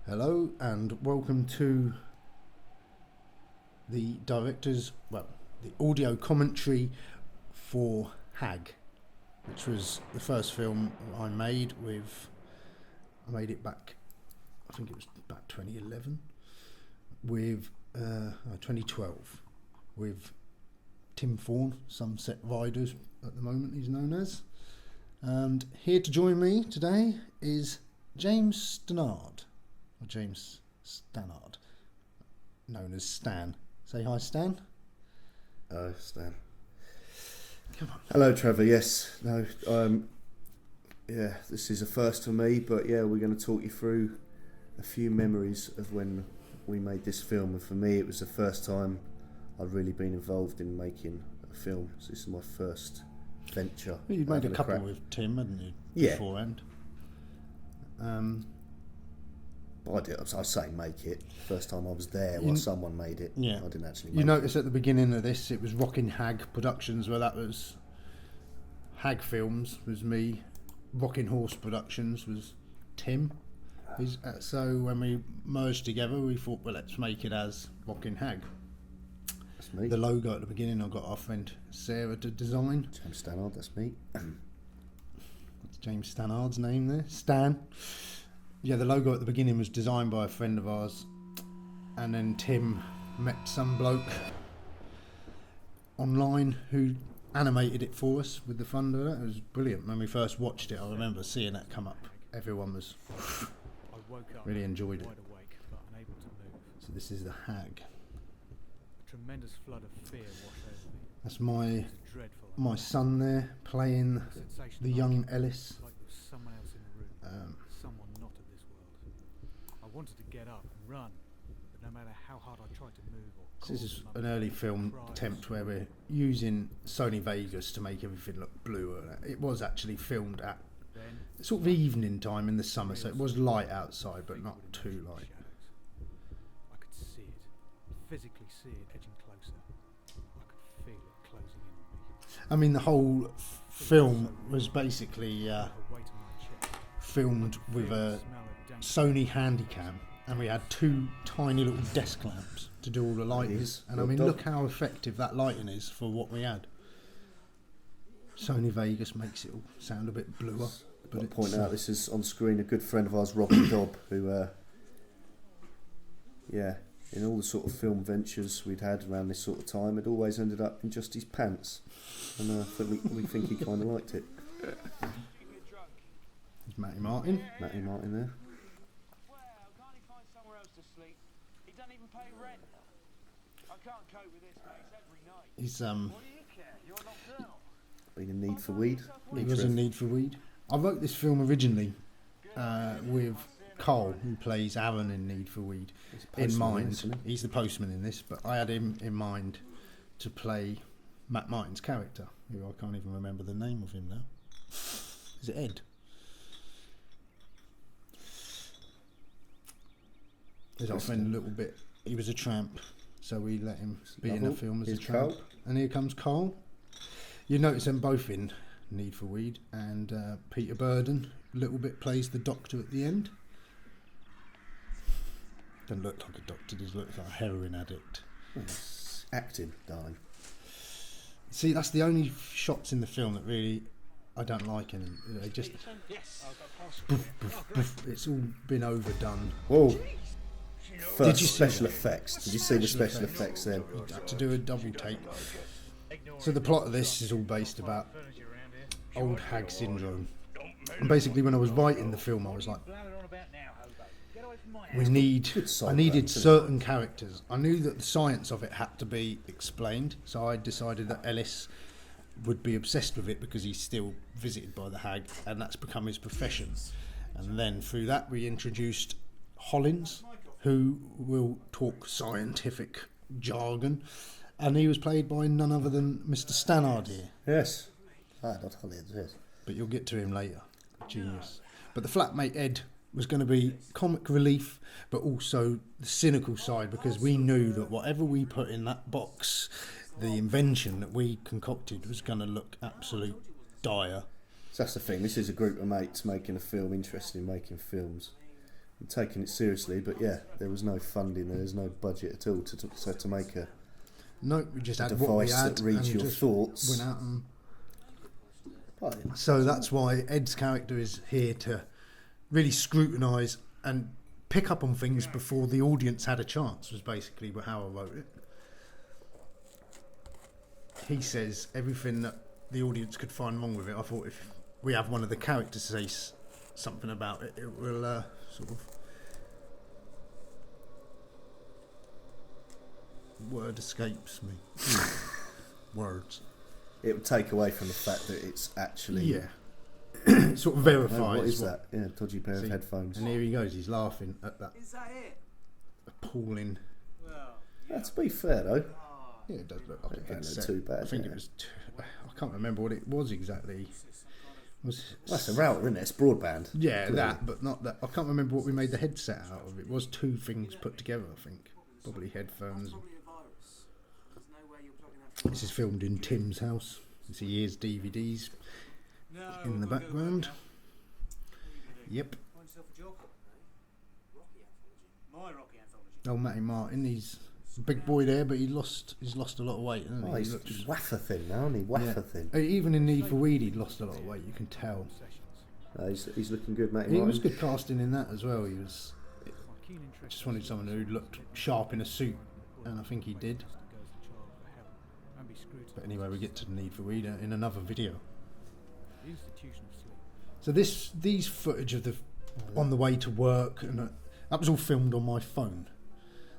Hello and welcome to the the audio commentary for HAG, which was the first film I made it back, I think it was back 2011, with 2012, with Tim Fawn, Sunset Riders at the moment he's known as. And here to join me today is James Stannard. Or James Stannard, known as Stan. Say hi, Stan. Hello, Stan. Come on. Hello, Trevor. Yes. No. This is a first for me, but yeah, we're going to talk you through a few memories of when we made this film. And for me, it was the first time I'd really been involved in making a film. So this is my first venture. Well, you made a couple with Tim, hadn't you? Yeah. Beforehand. I say make it. First time I was there while someone made it. Yeah. I didn't actually make You notice at the beginning of this, it was Rockin HAG Productions, where that was Hagfilms was me. Rockin Orse Productions was Tim. So when we merged together, we thought, well, let's make it as Rockin HAG. That's me. The logo at the beginning, I got our friend Sarah to design. James Stannard, that's me. That's James Stannard's name there. Stan. Yeah, the logo at the beginning was designed by a friend of ours, and then Tim met some bloke online who animated it for us with the fund of it. It was brilliant. When we first watched it, I remember seeing that come up. Everyone was really enjoyed it. So this is the HAG. A tremendous flood of fear washed over me. That's my son there playing the young Ellis. Like there was someone else in the room, someone not of this world. I wanted to get up and run, but no matter how hard I tried to move or This is an early film attempt where we're using Sony Vegas to make everything look blue. It was actually filmed at sort of evening time in the summer, so it was light outside, but not too light. I could see it, physically see it edging closer. I could feel it closing in on me. I mean, the whole film was basically A weight on my chest. filmed with a Sony Handycam, and we had two tiny little desk lamps to do all the lighting. And I mean, look how effective that lighting is for what we had. Sony Vegas makes it all sound a bit bluer. But I'll point out this is on screen a good friend of ours, Rockin who in all the sort of film ventures we'd had around this sort of time, it always ended up in just his pants, and we think he kind of liked it. There's Matty Martin. Matty Martin there. Well, can't he find somewhere else to sleep? He doesn't even pay rent. I can't cope with this, mate. It's every night. He's What do you care? You're nocturnal. Been in Need for Weed. he was in Need for Weed. I wrote this film originally with Cole, who plays Aaron in Need for Weed, in mind. Isn't he? He's the postman in this, but I had him in mind to play Matt Martin's character, who I can't even remember the name of him now. Is it Ed? He's our friend a little bit. He was a tramp, so we let him be in the film as a Here's tramp. Cole. And here comes Cole. You notice them both in Need for Weed, and Peter Burden a little bit plays the doctor at the end. Doesn't look like a doctor, he looks like a heroin addict. It's acting, darling. See, that's the only shots in the film that really I don't like, and they just boof, boof, boof. It's all been overdone. Whoa. First Did you see special that? effects. Did you see the special effects then? To do a double take. So the plot of this is all based about old hag syndrome. And basically, when I was writing the film, I was like, I needed certain characters. I knew that the science of it had to be explained, so I decided that Ellis would be obsessed with it because he's still visited by the hag, and that's become his profession. And then through that, we introduced Hollins, who will talk scientific jargon, and he was played by none other than Mr. Stannard here. Yes. Not Hollins, yes. But you'll get to him later. Genius. But the flatmate Ed was going to be comic relief, but also the cynical side, because we knew that whatever we put in that box, the invention that we concocted was going to look absolute dire. So that's the thing. This is a group of mates making a film, interested in making films. I'm taking it seriously, but yeah, there was no funding, there was no budget at all to make a No, we just had what we device had that reads and your just thoughts. went out and... Right. So that's why Ed's character is here to really scrutinise and pick up on things before the audience had a chance, was basically how I wrote it. He says everything that the audience could find wrong with it. I thought if we have one of the characters say something about it, it will sort of... Word escapes me. Words. It would take away from the fact that it's actually... Yeah. It sort of verifies... what is that? Yeah, dodgy pair of headphones. And here he goes, he's laughing at that Is that it? appalling... Yeah, to be fair though, Yeah, it does look like a don't look headset. too bad, I think yeah. it was... I can't remember what it was exactly. that's a router, isn't it? It's broadband. Yeah, Clearly. that, but not that. I can't remember what we made the headset out of. It was two things put together, I think. Probably headphones. This is filmed in Tim's house. You see his DVDs in the background. Yep. Oh, Matty Martin, he's a big boy there, but he's lost a lot of weight, hasn't he? Oh, He he's looks- wafer thin now, isn't he? Wafer thin. Even in Need for Weed, he'd lost a lot of weight, you can tell. He's looking good, mate. He was good casting in that as well. He was... just wanted someone who looked sharp in a suit, and I think he did. But anyway, we get to the Need for Weed in another video. So these footage of the on the way to work, and that was all filmed on my phone.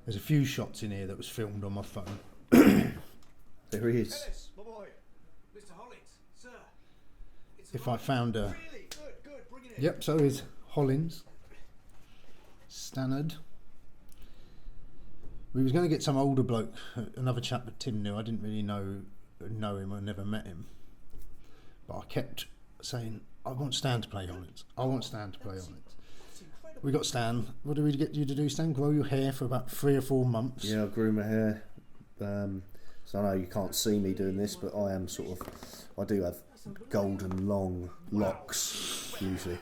There's a few shots in here that was filmed on my phone. There he is. Ellis, my boy. Mr. Hollins, sir. It's If I found a... really good. Bring it in. Yep, so is Hollins. Stannard. We was going to get some older bloke, another chap that Tim knew. I didn't really know him, I never met him. But I kept saying, I want Stan to play Hollins. I want Stan to play Hollins. We got Stan. What did we get you to do, Stan? Grow your hair for about 3 or 4 months. Yeah, I grew my hair. So I know you can't see me doing this, but I am sort of... I do have golden long locks, usually.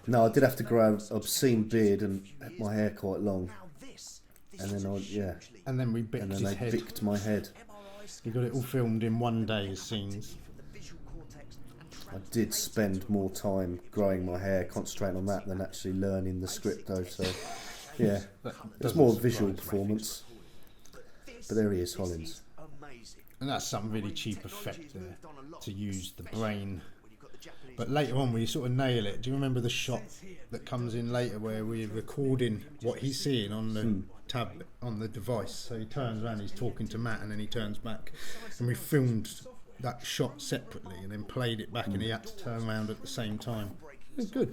No, I did have to grow an obscene beard and my hair quite long. And then And then we bicked and then his they head. bicked my head. We got it all filmed in one day, as scenes. I did spend more time growing my hair, concentrating on that, than actually learning the script though, so yeah. It's more a visual performance. But there he is, Hollins. And that's some really cheap effect there, to use the brain. But later on we sort of nail it. Do you remember the shot that comes in later where we're recording what he's seeing on the tablet, on the device? So he turns around, he's talking to Matt, and then he turns back, and we filmed that shot separately and then played it back, and he had to turn around at the same time. It was good.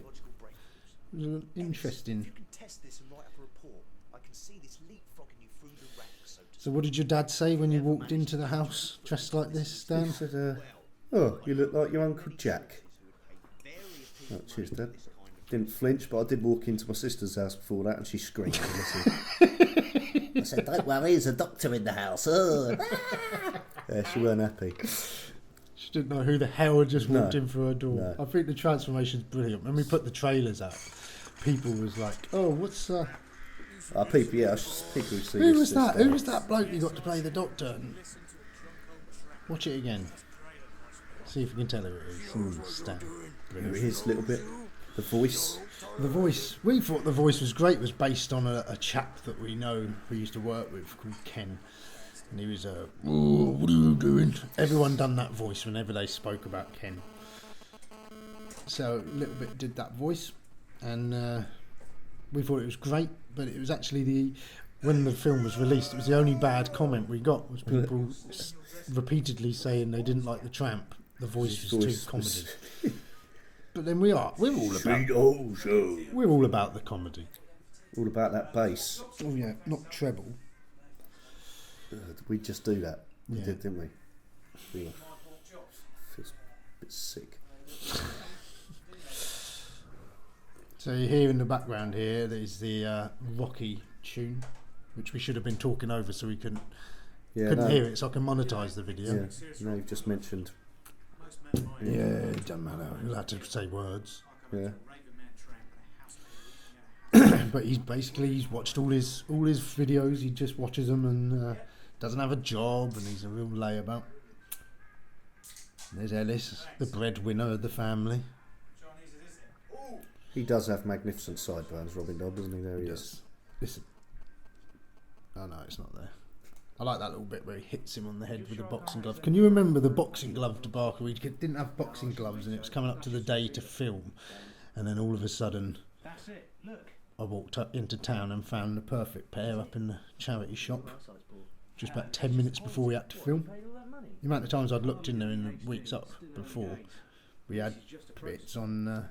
It was an interesting. So what did your dad say when you walked into the house dressed like this, He Dan? said, oh, you look like your Uncle Jack. Oh, cheers, Dad. Didn't flinch, but I did walk into my sister's house before that and she screamed a little. I said, don't worry, there's a doctor in the house. Oh. Yeah, she weren't happy. She didn't know who the hell had just walked No, in through her door. no. I think the transformation's brilliant. When we put the trailers out, people was like, oh, what's... People who see Who this- was that? this Who was that bloke you got to play the doctor? And watch it again. See if we can tell who it is. Stan. Here he is, a little bit. The voice. The voice. We thought the voice was great. It was based on a chap that we know who used to work with called Ken. And he was oh, what are you doing? Everyone done that voice whenever they spoke about Ken. So a little bit did that voice, and we thought it was great. But it was actually when the film was released, it was the only bad comment we got was people repeatedly saying they didn't like the Tramp. The voice was too comedy. But then we're all about the comedy. All about that bass. Oh yeah, not treble. We just do that. We Yeah. did, didn't we? Feels a bit sick. So you hear in the background here, there's the Rocky tune, which we should have been talking over so we couldn't hear it, so I can monetize the video. Yeah, no, you've just mentioned. Yeah, it doesn't matter. You'll have to say words. Yeah. but he's watched all his videos. He just watches them and doesn't have a job, and he's a real layabout. There's Ellis, the breadwinner of the family. He does have magnificent sideburns, Robin Dodd, doesn't he? There he is. Listen. Oh no, it's not there. I like that little bit where he hits him on the head with a boxing glove. Can you remember the boxing glove debacle? We didn't have boxing gloves, and it was coming up to the day to film, and then all of a sudden, I walked up into town and found the perfect pair up in the charity shop. Just about 10 minutes before we had to film. The amount of times I'd looked in there in the weeks up before, we had bits on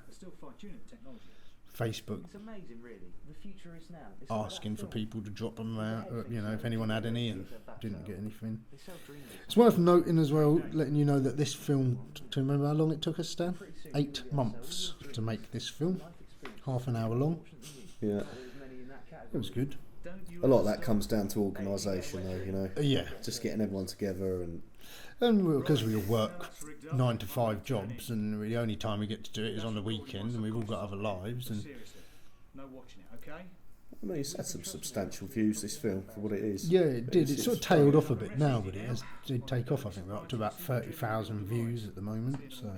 Facebook asking for people to drop them out, if anyone had any, and didn't get anything. It's worth noting as well, letting you know that this film, do you remember how long it took us, Stan? 8 months to make this film, half an hour long. Yeah. It was good. A lot of that comes down to organisation, though, Yeah. Just getting everyone together and because we all work 9 to 5 jobs, and the only time we get to do it is on the weekend, and we've all got other lives. And I mean, it's had some substantial views, this film, for what it is. yeah, it did. It's sort of tailed off a bit now, but it did take off. I think we're up to about 30,000 views at the moment. So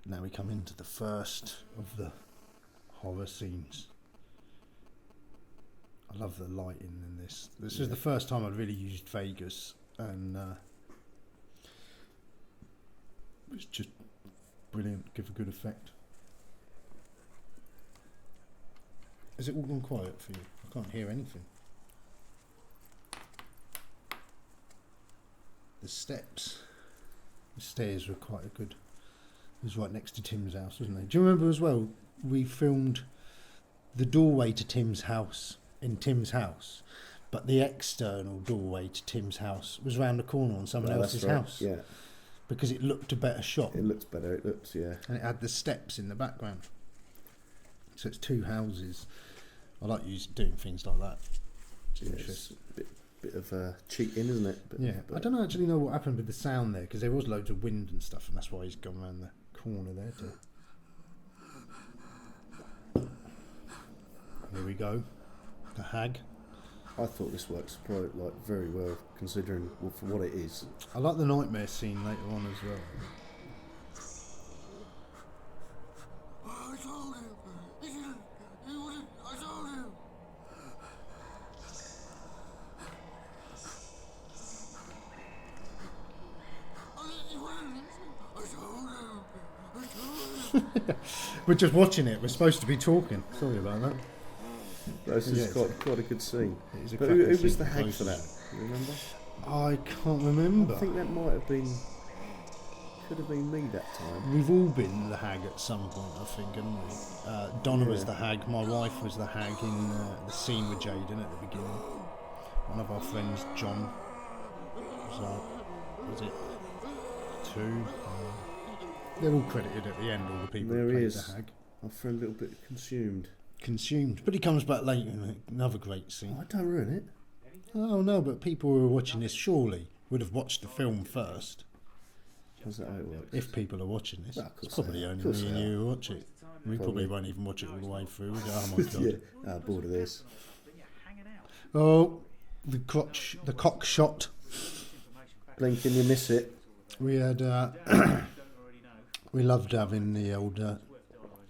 now we come into the first of the horror scenes. I love the lighting in this. This is the first time I've really used Vegas, and it's just brilliant. Give a good effect. Is it all gone quiet for you? I can't hear anything. The steps. The stairs were quite a good. It was right next to Tim's house, wasn't it? Do you remember as well? We filmed the doorway to Tim's house in Tim's house, but the external doorway to Tim's house was round the corner on someone else's house. Yeah. Because it looked a better shot. It looked better. It looked, yeah. And it had the steps in the background. So it's 2 houses. I like doing things like that. It's interesting. Bit of cheating, isn't it? But I don't actually know what happened with the sound there, because there was loads of wind and stuff, and that's why he's gone around the corner there. Here we go. The HAG. I thought this works very well, considering for what it is. I like the nightmare scene later on as well. I told him. He didn't. He wouldn't. I told him. He wouldn't. I told him. I told him. We're just watching it. We're supposed to be talking. Sorry about that. This is quite a good scene. But who was the HAG for that? You remember? I can't remember. I think that might have been. Could have been me that time. We've all been the HAG at some point, I think, haven't we? Donna was the HAG. My wife was the HAG in the scene with Jaden at the beginning. One of our friends, John, was it 2? They're all credited at the end. All the people there who played is. the HAG. I feel a little bit consumed. But he comes back later in another great scene. Oh, don't ruin it. Oh no, but people who are watching this surely would have watched the film first. How's that how it works? If people are watching this, Well, it's probably only me and you who watch it. We probably won't even watch it all the way through. We go, oh my god. Yeah, bored of this. Oh, the cock shot. Blink and you miss it. We had, we loved having the old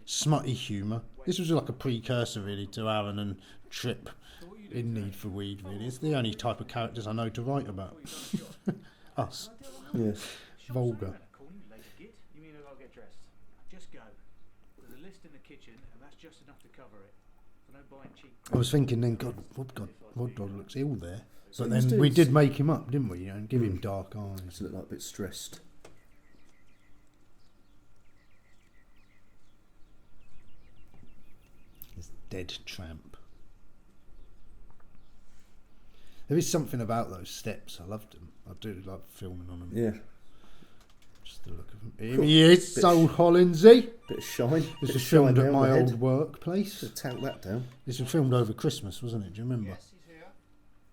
smutty humour. This was like a precursor really to Aaron and Trip in Need for Weed really. It's the only type of characters I know to write about. Us. Yes. Vulgar. You mean I'll get dressed? Just go. There's a list in the kitchen and that's just enough to cover it. So no buying cheap. I was thinking then, Rod Dog looks ill there. But then we did make him up, didn't we? And give him dark eyes. He looked like a bit stressed. This dead tramp. There is something about those steps. I loved them. I do love filming on them. Yeah. Just the look of him. Here he is, Soul Hollinsy. Bit of shine. This was filmed at my old workplace. Tank that down. This was filmed over Christmas, wasn't it? Do you remember? Yes, he's here.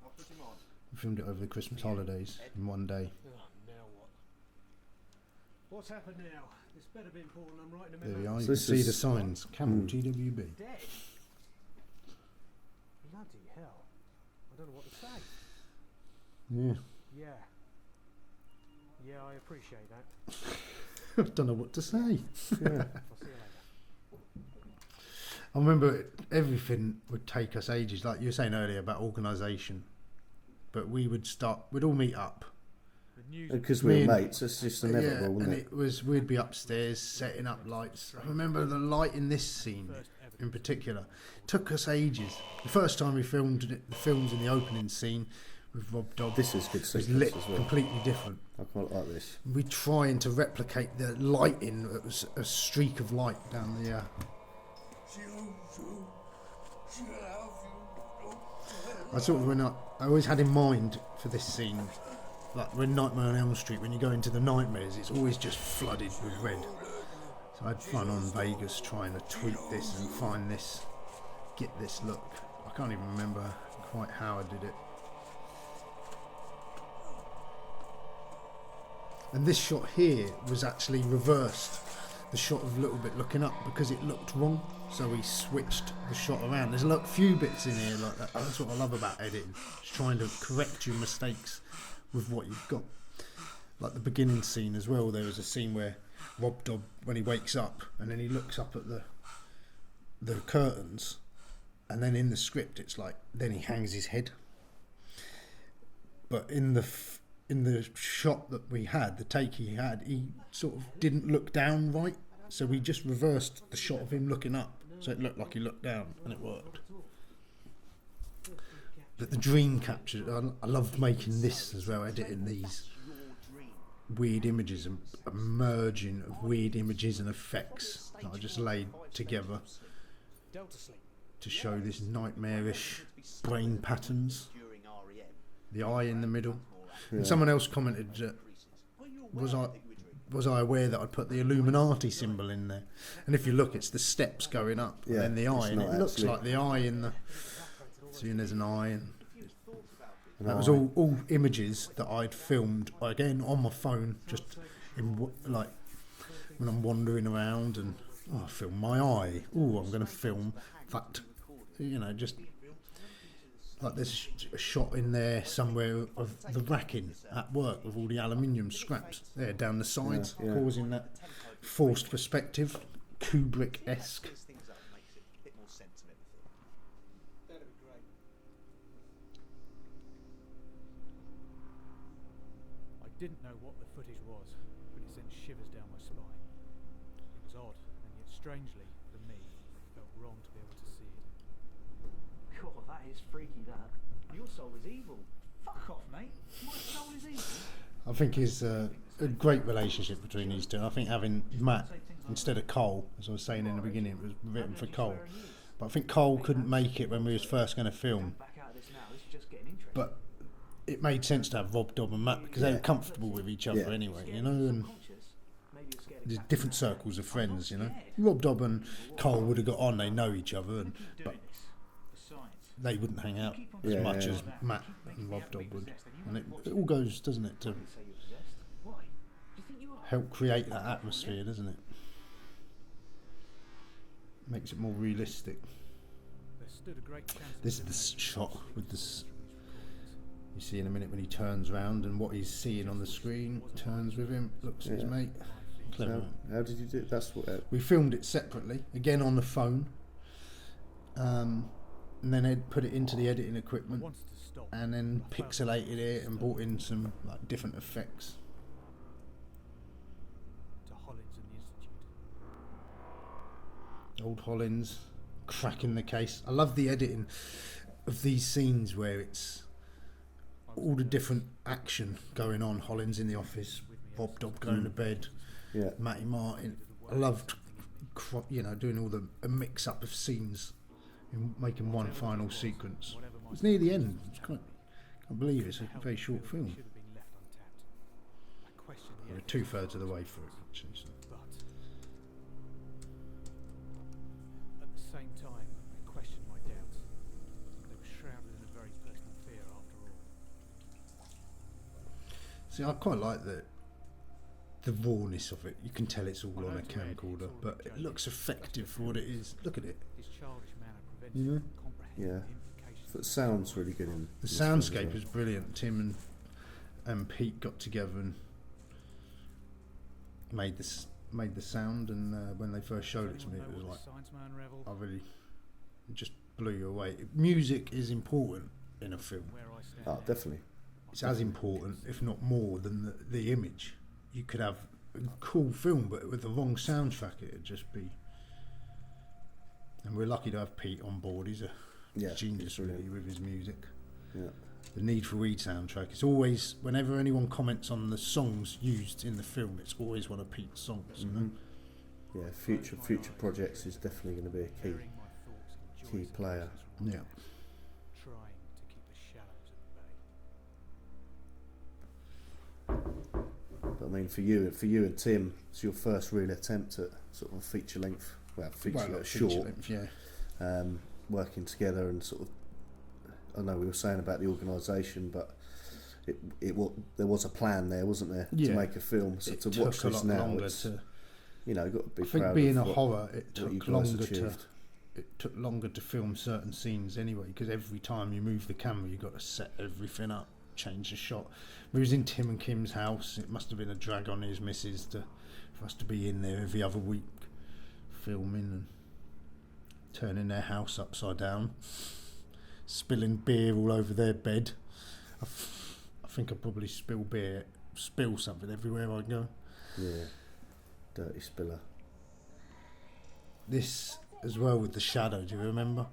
I'll put him on. We filmed it over the Christmas holidays in one day. Now what? What's happened now? This better be important. I'm right in the There middle. we are. of You So can this see is- the signs. Camel GWB. Dead. Bloody hell! I don't know what to say. Yeah. Yeah. Yeah, I appreciate that. I don't know what to say. Yeah. I'll see you later. I remember everything would take us ages, like you were saying earlier about organisation. But we'd all meet up. The news. Because Me we were and- mates, it's just Yeah, inevitable, and wasn't it? we'd be upstairs setting up lights. I remember the light in this scene in particular took us ages. The first time we filmed the films in the opening scene with Rob Dobb This is good was sequence lit as well. completely different. I quite like this. We trying to replicate the lighting. It was a streak of light down the. I sort of I always had in mind for this scene, like when Nightmare on Elm Street, when you go into the nightmares, it's always just flooded with red. So I had fun on Vegas trying to tweak this and find this, get this look. I can't even remember quite how I did it. And this shot here was actually reversed. The shot of a little bit looking up because it looked wrong. So we switched the shot around. There's a few bits in here like that. That's what I love about editing. Just trying to correct your mistakes with what you've got. Like the beginning scene as well. There was a scene where Rob Dobb, when he wakes up and then he looks up at the curtains, and then in the script it's like then he hangs his head. But in the shot that we had, the take he had, he sort of didn't look down right, so we just reversed the shot of him looking up, so it looked like he looked down, and it worked. But the dream capture, I loved making this as well, editing these weird images and a merging of weird images and effects that I just laid together to show this nightmarish brain patterns. The eye in the middle. Yeah. And someone else commented, was I aware that I'd put the Illuminati symbol in there? And if you look, it's the steps going up, Yeah, and then the eye, it's and it not looks actually- like the eye in the. Seeing there's an eye, and An that was eye. all images that I'd filmed again on my phone, just in like when I'm wandering around, and I film my eye. Oh, I'm going to film that, just. Like there's a shot in there somewhere of the racking at work with all the aluminium scraps there down the sides, Yeah, yeah. causing that forced perspective, Kubrick-esque. I didn't know what the footage was, but it sent shivers down my spine. It was odd, and yet strangely, for me, it felt wrong to be able to see it. God, that is freaky, that. Your soul is evil. Fuck off, mate. My soul is evil. I think it's a great relationship between these two. I think having Matt instead of Cole, as I was saying in the beginning, it was written for Cole. But I think Cole couldn't make it when we was first going to film. Back out of this now. This is just getting interesting. But it made sense to have Rob Dobb and Matt because they were comfortable with each other Yeah. anyway, and Maybe you're scared of there's cats. different circles of friends, Rob Dobb and Cole would have got on, they know each other, but they wouldn't hang out as Yeah, much yeah. as Matt and Rob Dobb would. And it all goes, doesn't it, to Say you're possessed. Why? Do you think you are? help create that atmosphere, doesn't it? Makes it more realistic. There stood a great chance. This is the shot with this. You see in a minute when he turns round and what he's seeing on the screen turns with him, looks at his Yeah. mate. Clever. How did you do it? That's what. We filmed it separately, again on the phone, and then Ed put it into the editing I equipment, wanted to stop. and then pixelated it and brought in some like different effects. To Hollins and the Institute. Old Hollins cracking the case. I love the editing of these scenes where it's all the different action going on. Hollins in the office, Bob Dobb going to bed, Yeah. Matty Martin. I loved, doing all a mix up of scenes and making one final sequence. It's near the end. It's quite. I can't believe it's a very short film. Should have been left untapped. I question the We're ethics, 2/3 of the way through. Actually, so. but at the same time, I questioned my doubts. They were shrouded in a very personal fear, after all. See, I quite like the the rawness of it. You can tell it's all on a camcorder, but it looks effective for what it is. Look at it. His childish manner prevents Yeah. him from comprehending Yeah. the implications. So it sounds really good in The this film as soundscape well. is brilliant. Tim and Pete got together and made the sound, and when they first showed it to me, it was like, I really, it just blew you away. Music is important in a film. Oh, definitely. It's as important, if not more, than the image. You could have a cool film, but with the wrong soundtrack, it'd just be. And we're lucky to have Pete on board. He's a genius, really, with his music. Yeah. The Need for Weed soundtrack. It's always, whenever anyone comments on the songs used in the film, it's always one of Pete's songs. You know? Yeah, future projects is definitely going to be a key player. Yeah. Trying to keep the shadows at bay. But I mean, for you and Tim, it's your first real attempt at sort of a feature length, short, length, yeah. Working together and sort of. I know we were saying about the organisation, but there was a plan there, wasn't there, to make a film? So to watch this now, it's, you've got to be I think proud being of a horror, it you took guys longer achieved. it took longer to film certain scenes anyway, because every time you move the camera, you've got to set everything up, change the shot. We was in Tim and Kim's house. It must have been a drag on his missus for us to be in there every other week, filming and turning their house upside down, spilling beer all over their bed. I think I probably spill something everywhere I go. Yeah, dirty spiller. This as well with the shadow, do you remember?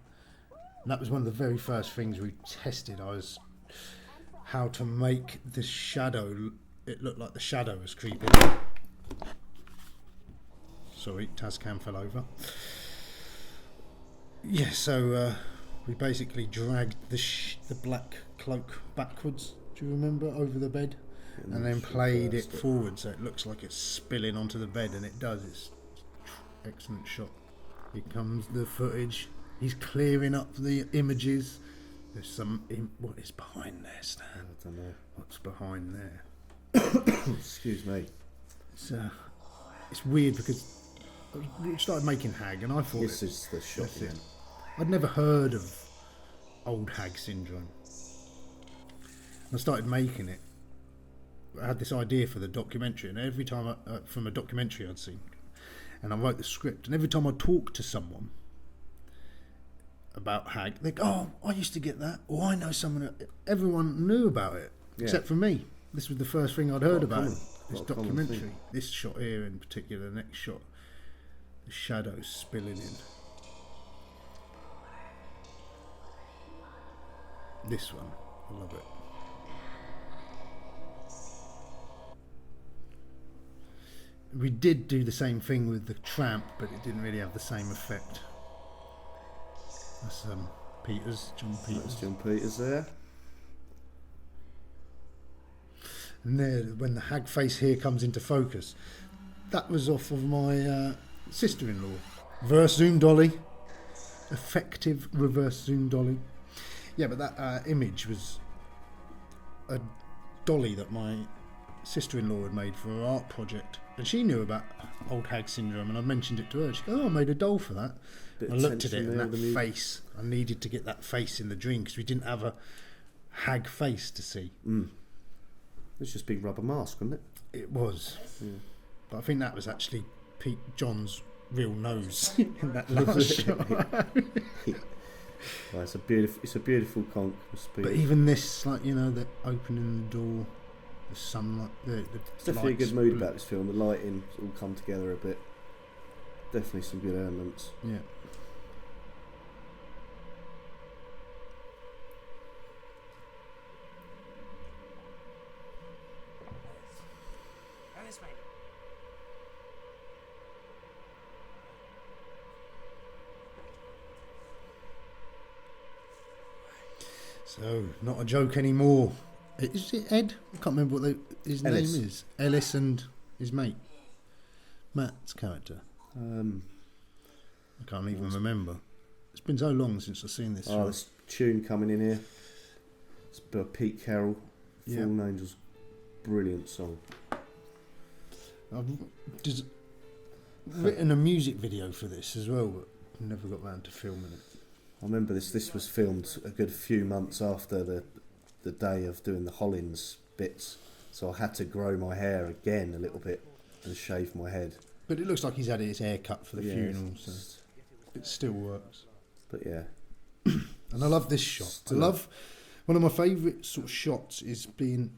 And that was one of the very first things we tested. How to make the shadow, it looked like the shadow was creeping. Sorry, Tascam fell over. Yeah, so we basically dragged the black cloak backwards, do you remember, over the bed, and then played it forward so it looks like it's spilling onto the bed, and it does. It's excellent shot. Here comes the footage. He's clearing up the images. There's some. What is behind there, Stan? I don't know. What's behind there? Excuse me. It's weird because we started making HAG, and I thought This is the shot. that's it. I'd never heard of old HAG syndrome. And I started making it. I had this idea for the documentary, and every time from a documentary I'd seen, and I wrote the script, and every time I talked to someone about HAG, they go, "Oh, I used to get that," or "I know someone." Everyone knew about it except for me. This was the first thing I'd heard about this documentary. This shot here in particular, the next shot, the shadows spilling in. This one, I love it. We did do the same thing with the tramp, but it didn't really have the same effect. That's John Peters. That's John Peters there. And there, when the hag face here comes into focus, that was off of my sister-in-law. Reverse zoom dolly. Effective reverse zoom dolly. Yeah, but that image was a dolly that my sister-in-law had made for her art project, and she knew about old hag syndrome, and I mentioned it to her. She goes, "Oh, I made a doll for that." I looked at it, and that face, I needed to get that face in the dream because we didn't have a hag face to see. It's just big rubber mask, wasn't it? It was, but I think that was actually Pete John's real nose in that last shot. Well, it's a beautiful conch. But even this, like, you know, the opening the door, the sunlight, it's definitely a good mood about this film. The lighting all come together a bit. Definitely some good elements. Yeah. Alice, mate. So, not a joke anymore. Is it Ed? I can't remember what his Ellis. name is. Ellis and his mate. Matt's character. I I can't even remember. It's been so long since I've seen this. Oh, this tune coming in here. It's by Pete Carroll. Fallen Angels. Brilliant song. I've written a music video for this as well, but never got round to filming it. I remember this was filmed a good few months after the day of doing the Hollins bits, so I had to grow my hair again a little bit and shave my head. But it looks like he's had his hair cut for the funeral, so it still works. But yeah. And I love this shot. I love, one of my favourite sort of shots is being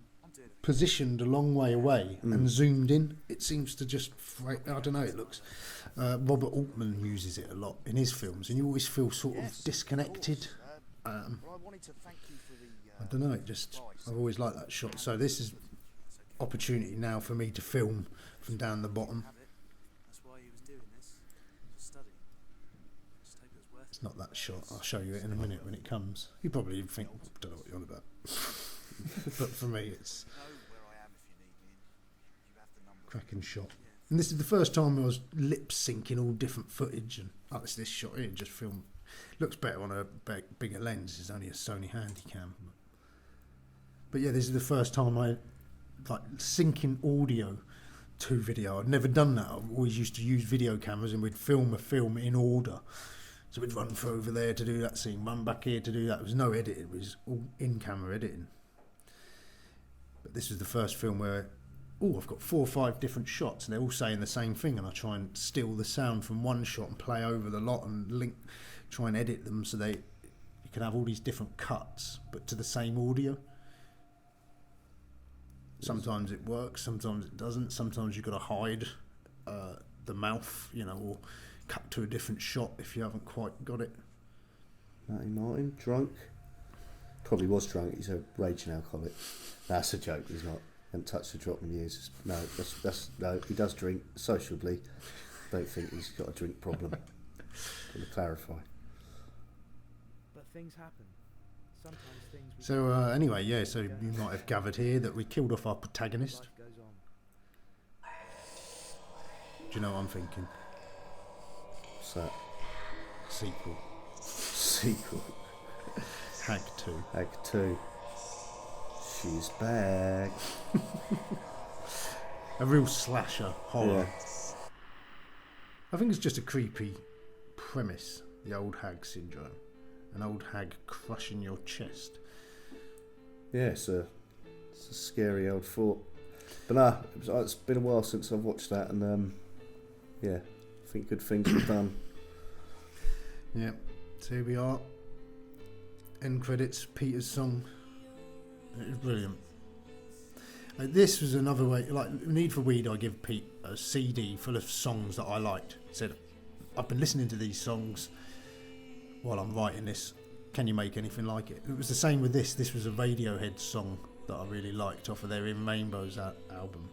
positioned a long way away and zoomed in. It seems to just, I don't know, it looks, Robert Altman uses it a lot in his films, and you always feel sort of disconnected. I don't know, it just, I've always liked that shot. So this is opportunity now for me to film from down the bottom. It's not that shot. I'll show you it in a minute when it comes. You probably think, don't know what you're on about. But for me, it's cracking shot. And this is the first time I was lip syncing all different footage, and it's this shot here, just film. Looks better on a bigger lens. It's only a Sony Handycam. But yeah, this is the first time I like syncing audio to video. I'd never done that. I always used to use video cameras, and we'd film a film in order. So we'd run for over there to do that scene, run back here to do that. There was no edit, it was all in-camera editing. But this was the first film where, I've got 4 or 5 different shots and they're all saying the same thing, and I try and steal the sound from one shot and play over the lot and try and edit them so you can have all these different cuts, but to the same audio. Sometimes it works, sometimes it doesn't. Sometimes you've got to hide the mouth, or cut to a different shot if you haven't quite got it. Matty Martin, drunk. Probably was drunk. He's a raging alcoholic. That's a joke. He's not. Hasn't touched a drop in years. No, no. He does drink sociably. Don't think he's got a drink problem. To clarify. But things happen. Sometimes things. So anyway, yeah. So you might have gathered here that we killed off our protagonist. Life goes on. Do you know what I'm thinking? What's that? Sequel. HAG 2. HAG 2. She's back. A real slasher horror. Yeah. I think it's just a creepy premise, the old hag syndrome. An old hag crushing your chest. Yeah, it's a scary old thought. But nah, it's been a while since I've watched that, and yeah, I think good things were done. Yeah, so here we are. End credits, Peter's song. It was brilliant. This was another way, like Need for Weed, I give Pete a CD full of songs that I liked. Said, I've been listening to these songs while I'm writing this. Can you make anything like it? It was the same with this. This was a Radiohead song that I really liked off of their In Rainbows album.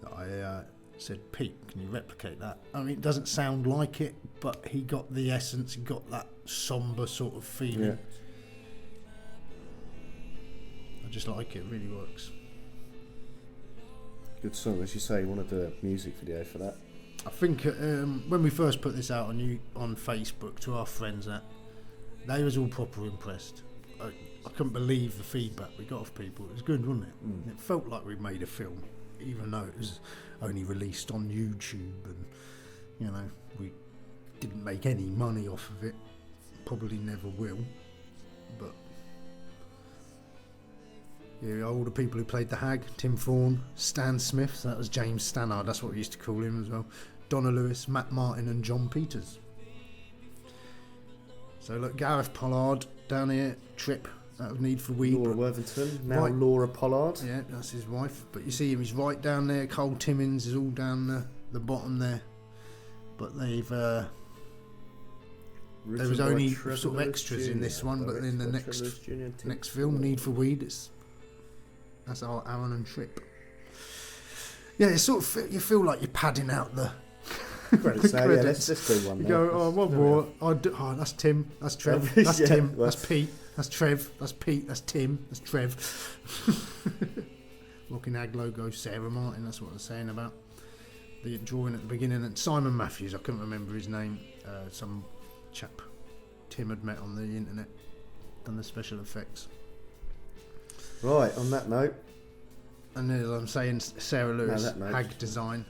That I said, Pete, can you replicate that? I mean, it doesn't sound like it, but he got the essence, he got that sombre sort of feeling. Yeah. I just like it, it really works. Good song, as you say. You want to do a music video for that? I think when we first put this out on Facebook to our friends, they was all proper impressed. I couldn't believe the feedback we got off people. It was good, wasn't it? Mm. It felt like we made a film, even though it was only released on YouTube, and we didn't make any money off of it. Probably never will. But yeah, all the people who played the Hag: Tim Thorne, Stan Smith, so that was James Stannard, that's what we used to call him as well. Donna Lewis, Matt Martin, and John Peters. So look, Gareth Pollard down here, Trip out of Need for Weed. Laura Worthington, now right. Laura Pollard. Yeah, that's his wife. But you see him, he's right down there. Cole Timmins is all down the bottom there. But they've there was only sort of extras in this one, but in the next film, Need for Weed, that's our Aaron and Trip. Yeah, it's sort of, you feel like you're padding out the credits. the Now, credits. Yeah, let's do one. You go, one more. That's Tim. That's Trev. That's Yeah, Tim. well. That's Pete. That's Trev. That's Pete. That's Tim. That's Trev. Rockin Ag logo, Sarah Martin. That's what I was saying about the drawing at the beginning. And Simon Matthews, I couldn't remember his name. Some chap Tim had met on the internet, done the special effects. Right, on that note, And as I'm saying, Sarah Lewis, that note. HAG design.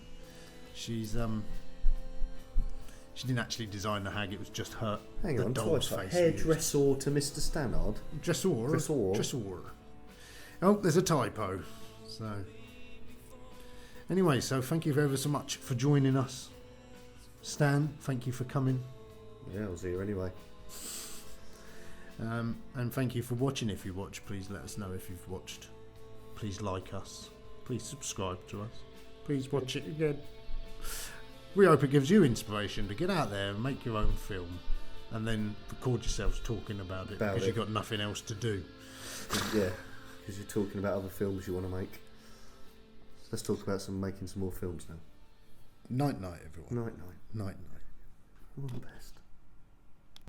She's she didn't actually design the HAG. It was just her. Hang the on, doll's twice. face Hairdresser to Mr. Stannard. Dressor. Oh, there's a typo. So anyway, so thank you ever so much for joining us. Stan, thank you for coming. Yeah, I was here anyway. And thank you for watching. If you watch, please let us know if you've watched. Please like us. Please subscribe to us. Please watch it again. We hope it gives you inspiration to get out there and make your own film, and then record yourselves talking about it because you've got nothing else to do. Yeah, because you're talking about other films you want to make. So let's talk about making some more films now. Night night, everyone. Night night. Night night. All the best.